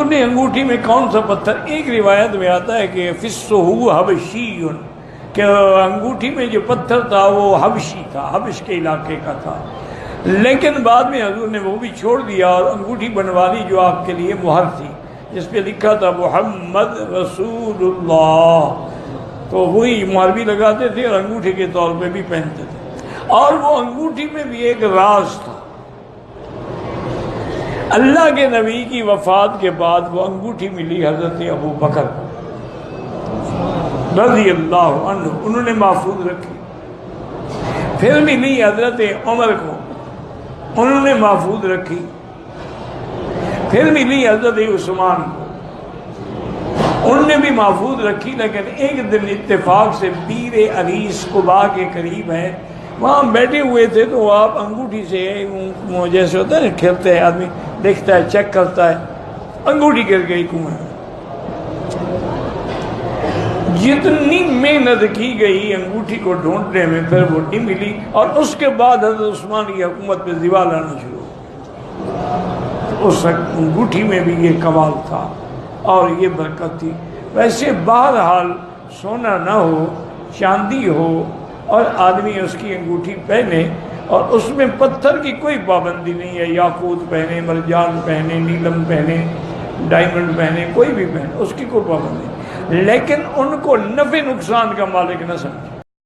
نے انگوٹھی میں کون سا پتھر؟ ایک روایت میں آتا ہے کہ فسہ حبشی، کہ انگوٹھی میں جو پتھر تھا وہ حبشی تھا، حبش کے علاقے کا تھا، لیکن بعد میں حضور نے وہ بھی چھوڑ دیا اور انگوٹھی بنوا لی جو آپ کے لیے مہر تھی، جس پہ لکھا تھا محمد رسول اللہ، تو وہی مہر بھی لگاتے تھے اور انگوٹھی کے طور پہ بھی پہنتے تھے۔ اور وہ انگوٹھی میں بھی ایک راز تھا، اللہ کے نبی کی وفات کے بعد وہ انگوٹھی ملی حضرت ابو بکر کو رضی اللہ عنہ، انہوں نے محفوظ رکھی، پھر ملی حضرت عمر کو، انہوں نے محفوظ رکھی، پھر ملی حضرت عثمان کو، انہوں نے بھی محفوظ رکھی، لیکن ایک دن اتفاق سے بیر عریس قباء کے قریب ہے، وہاں بیٹھے ہوئے تھے تو آپ انگوٹھی سے جیسے ہوتا ہے نا کھیلتے ہیں آدمی، دیکھتا ہے چیک کرتا ہے، انگوٹھی گر گئی کنویں میں۔ جتنی محنت کی گئی انگوٹھی کو ڈھونڈنے میں پھر وہ نہیں ملی، اور اس کے بعد حضرت عثمان کی حکومت پہ زوال آنا شروع ہو۔ اس انگوٹھی میں بھی یہ کمال تھا اور یہ برکت تھی۔ ویسے بہرحال سونا نہ ہو، چاندی ہو، اور آدمی اس کی انگوٹھی پہنے، اور اس میں پتھر کی کوئی پابندی نہیں ہے، یاقوت پہنے، مرجان پہنے، نیلم پہنے، ڈائمنڈ پہنے، کوئی بھی پہنے، اس کی کوئی پابندی نہیں، لیکن ان کو نفع نقصان کا مالک نہ سمجھے۔